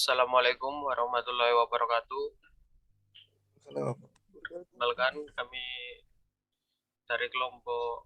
Assalamualaikum warahmatullahi wabarakatuh. Halo. Kenalkan kami dari kelompok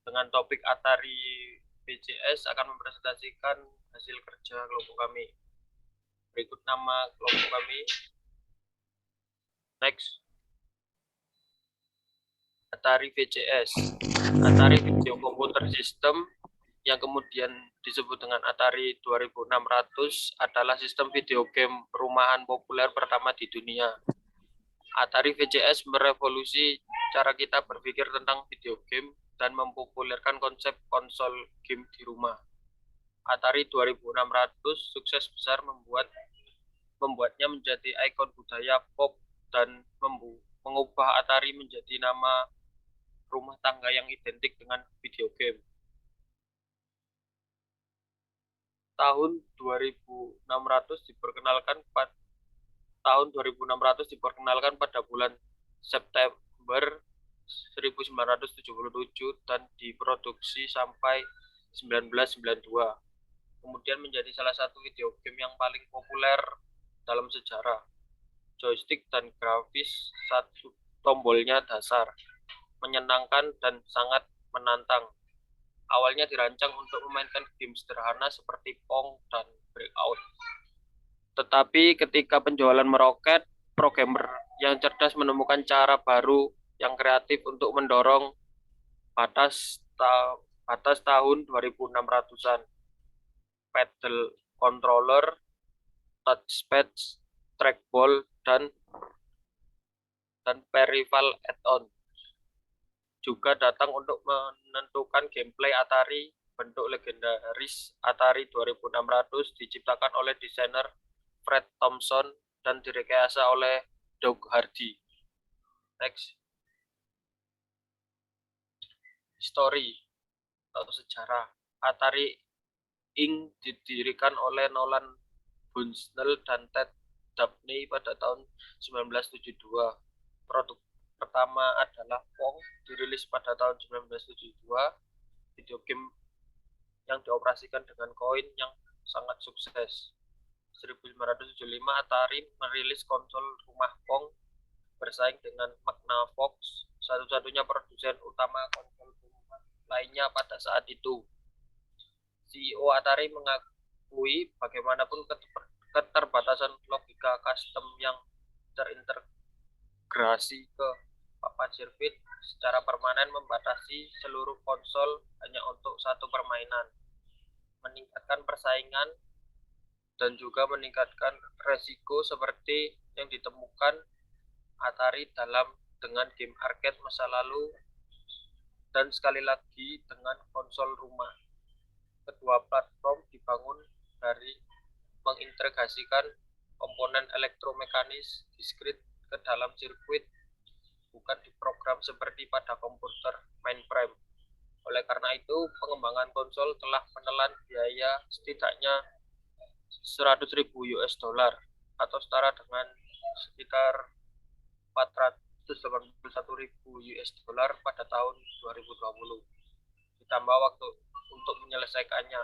dengan topik Atari BCS akan mempresentasikan hasil kerja kelompok kami. Berikut nama kelompok kami. Next. Atari VCS. Atari Video Computer System yang kemudian disebut dengan Atari 2600 adalah sistem video game rumahan populer pertama di dunia. Atari VCS merevolusi cara kita berpikir tentang video game dan mempopulerkan konsep konsol game di rumah. Atari 2600 sukses besar membuatnya menjadi ikon budaya pop dan mengubah Atari menjadi nama rumah tangga yang identik dengan video game. Tahun 2600 diperkenalkan pada bulan September 1977 dan diproduksi sampai 1992. Kemudian menjadi salah satu video game yang paling populer dalam sejarah. Joystick dan grafis satu tombolnya dasar, menyenangkan dan sangat menantang. Awalnya dirancang untuk memainkan game sederhana seperti Pong dan Breakout. Tetapi ketika penjualan meroket, programmer yang cerdas menemukan cara baru yang kreatif untuk mendorong batas tahun 2600-an. Pedal controller, touchpad, trackball, dan peripheral add-on juga datang untuk menentukan gameplay Atari. Bentuk legendaris Atari 2600 diciptakan oleh desainer Fred Thompson dan direkayasa oleh Doug Hardy. Next. Story atau sejarah. Atari Inc. didirikan oleh Nolan Bushnell dan Ted Dabney pada tahun 1972. Produk pertama adalah Pong, dirilis pada tahun 1972, video game yang dioperasikan dengan koin yang sangat sukses. 1975 Atari merilis konsol rumah Pong bersaing dengan Magnavox, satu-satunya produsen utama konsol rumah lainnya pada saat itu. CEO Atari mengakui bagaimanapun keterbatasan logika custom yang terintegrasi ke papan sirkuit secara permanen membatasi seluruh konsol hanya untuk satu permainan, meningkatkan persaingan dan juga meningkatkan resiko seperti yang ditemukan Atari dengan game arcade masa lalu dan sekali lagi dengan konsol rumah. Kedua platform dibangun dari mengintegrasikan komponen elektromekanis diskrit ke dalam sirkuit, bukan diprogram seperti pada komputer mainframe. Oleh karena itu, pengembangan konsol telah menelan biaya setidaknya 100.000 US dollar atau setara dengan sekitar 481.000 US dollar pada tahun 2020. Ditambah waktu untuk menyelesaikannya,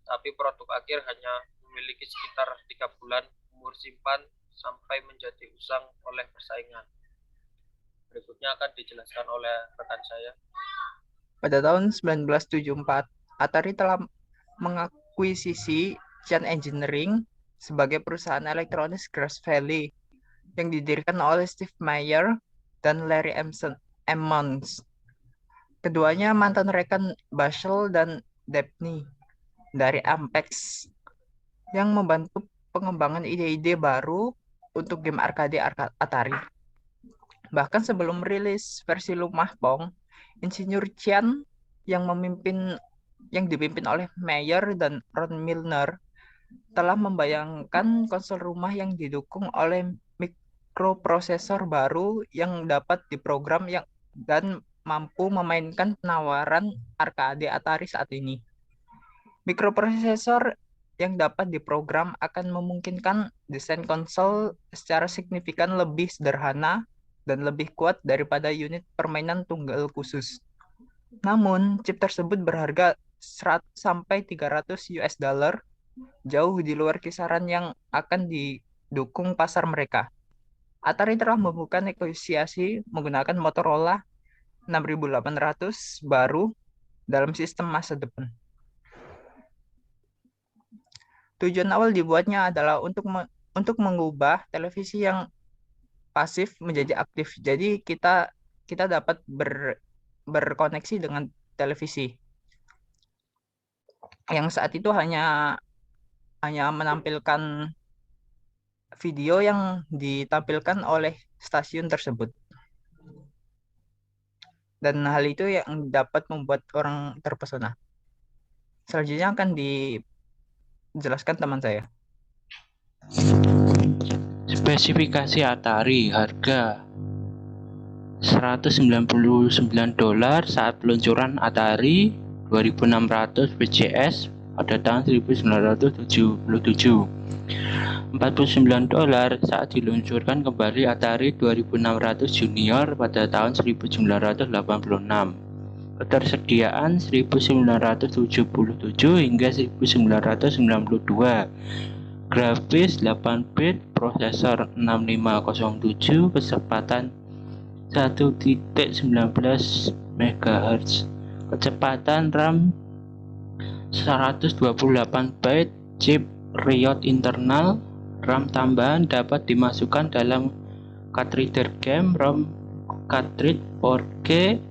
tapi produk akhir hanya memiliki sekitar 3 bulan umur simpan sampai menjadi usang oleh persaingan. Berikutnya akan dijelaskan oleh rekan saya. Pada tahun 1974, Atari telah mengakuisisi Chan Engineering sebagai perusahaan elektronik Grass Valley yang didirikan oleh Steve Meyer dan Larry Emmons. Keduanya mantan rekan Bushell dan Dabney dari Ampex yang membantu pengembangan ide-ide baru untuk game arcade Atari. Bahkan sebelum merilis versi rumah Pong, Insinyur Chan yang dipimpin oleh Meyer dan Ron Milner telah membayangkan konsol rumah yang didukung oleh mikroprosesor baru yang dapat diprogram dan mampu memainkan penawaran arcade Atari saat ini. Mikroprosesor yang dapat diprogram akan memungkinkan desain konsol secara signifikan lebih sederhana dan lebih kuat daripada unit permainan tunggal khusus. Namun, chip tersebut berharga 100 sampai 300 US dollar jauh di luar kisaran yang akan didukung pasar mereka. Atari telah membuka negosiasi menggunakan Motorola 6800 baru dalam sistem masa depan. Tujuan awal dibuatnya adalah untuk mengubah televisi yang pasif menjadi aktif. Jadi kita dapat berkoneksi dengan televisi yang saat itu hanya menampilkan video yang ditampilkan oleh stasiun tersebut. Dan hal itu yang dapat membuat orang terpesona. Selanjutnya akan dijelaskan teman saya. Spesifikasi Atari, harga $199 saat peluncuran Atari 2600 VCS pada tahun 1977. $49 saat diluncurkan kembali Atari 2600 Junior pada tahun 1986. Ketersediaan 1977 hingga 1992. Grafis 8-bit, prosesor 6507, kecepatan 1.19 MHz, kecepatan RAM 128 byte, chip riot internal, RAM tambahan dapat dimasukkan dalam cartridge game, ROM cartridge 4K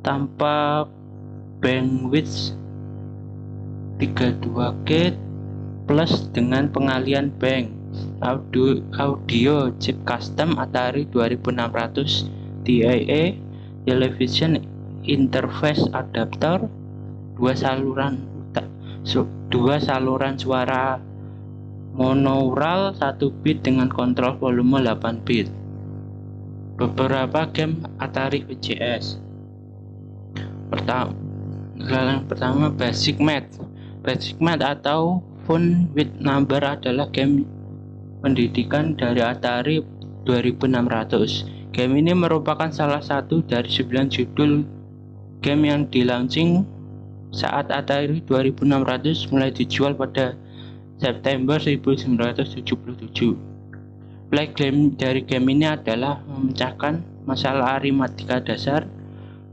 tanpa bandwidth 32K plus dengan pengalian bank. Audio chip custom Atari 2600 TIA, television interface adapter, dua saluran suara monaural 1 bit dengan kontrol volume 8 bit. Beberapa game Atari VCS. Pertama Basic Math. Basic Math atau Fun with Number adalah game pendidikan dari Atari 2600. Game ini merupakan salah satu dari 9 judul game yang di-launching saat Atari 2600 mulai dijual pada September 1977. Play game dari game ini adalah memecahkan masalah aritmatika dasar.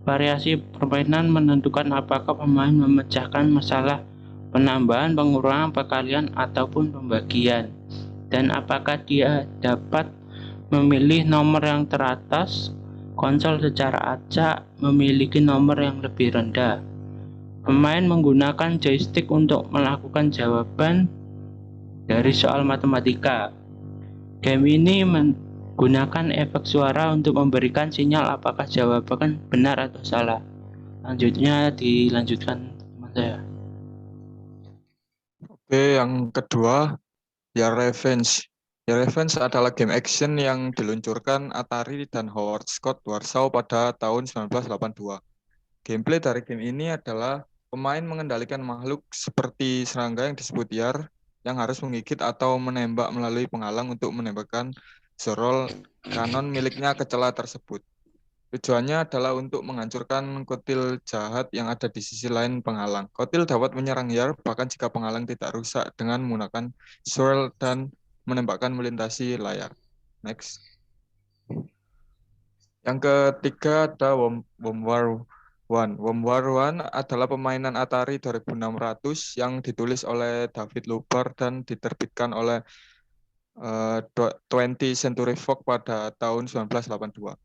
Variasi permainan menentukan apakah pemain memecahkan masalah penambahan, pengurangan, perkalian, ataupun pembagian, dan apakah dia dapat memilih nomor yang teratas. Konsol secara acak memiliki nomor yang lebih rendah. Pemain menggunakan joystick untuk melakukan jawaban dari soal matematika. Game ini menggunakan efek suara untuk memberikan sinyal apakah jawaban benar atau salah. Selanjutnya dilanjutkan teman saya. Oke, yang kedua, Your Revenge. Your Revenge adalah game action yang diluncurkan Atari dan Howard Scott Warsaw pada tahun 1982. Gameplay dari game ini adalah pemain mengendalikan makhluk seperti serangga yang disebut Yar yang harus menggigit atau menembak melalui penghalang untuk menembakkan Zorol kanon miliknya ke celah tersebut. Tujuannya adalah untuk menghancurkan kutil jahat yang ada di sisi lain penghalang. Kutil dapat menyerang Yar bahkan jika penghalang tidak rusak dengan menggunakan swirl dan menembakkan melintasi layar. Next. Yang ketiga ada Worm War One. Worm War One adalah permainan Atari 2600 yang ditulis oleh David Luber dan diterbitkan oleh 20th Century Fox pada tahun 1982.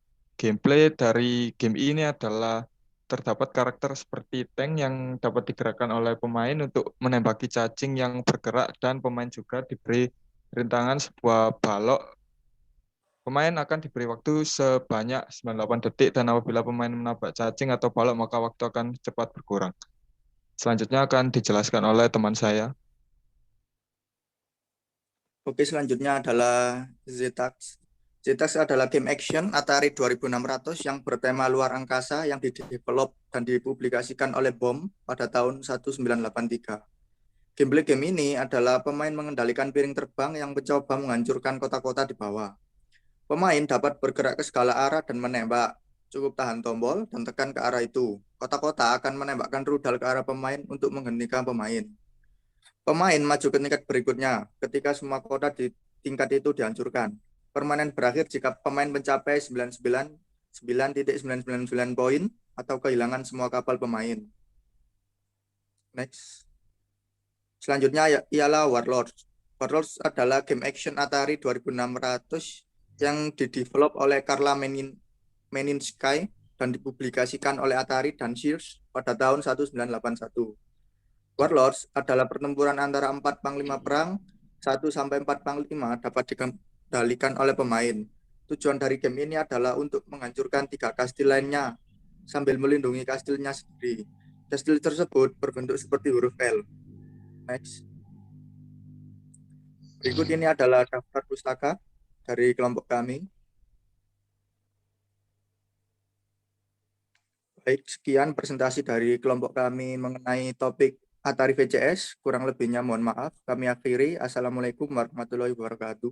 Gameplay dari game ini adalah terdapat karakter seperti tank yang dapat digerakkan oleh pemain untuk menembaki cacing yang bergerak, dan pemain juga diberi rintangan sebuah balok. Pemain akan diberi waktu sebanyak 98 detik, dan apabila pemain menabrak cacing atau balok maka waktu akan cepat berkurang. Selanjutnya akan dijelaskan oleh teman saya. Oke, selanjutnya adalah Zetax. Zetax adalah game action Atari 2600 yang bertema luar angkasa yang didevelop dan dipublikasikan oleh BOM pada tahun 1983. Gameplay game ini adalah pemain mengendalikan piring terbang yang mencoba menghancurkan kota-kota di bawah. Pemain dapat bergerak ke segala arah dan menembak. Cukup tahan tombol dan tekan ke arah itu. Kota-kota akan menembakkan rudal ke arah pemain untuk menghentikan pemain. Pemain maju ke tingkat berikutnya ketika semua kota di tingkat itu dihancurkan. Permanen berakhir jika pemain mencapai 999 poin atau kehilangan semua kapal pemain. Next. Selanjutnya ialah Warlords. Warlords adalah game action Atari 2600 yang didevelop oleh Carla Meninsky dan dipublikasikan oleh Atari dan Sears pada tahun 1981. Warlords adalah pertempuran antara 4 panglima perang, 1-4 panglima dapat dikendalikan oleh pemain. Tujuan dari game ini adalah untuk menghancurkan 3 kastil lainnya sambil melindungi kastilnya sendiri. Kastil tersebut berbentuk seperti huruf L. Next. Berikut ini adalah daftar pustaka dari kelompok kami. Baik, sekian presentasi dari kelompok kami mengenai topik Atari VCS, kurang lebihnya mohon maaf. Kami akhiri. Assalamualaikum warahmatullahi wabarakatuh.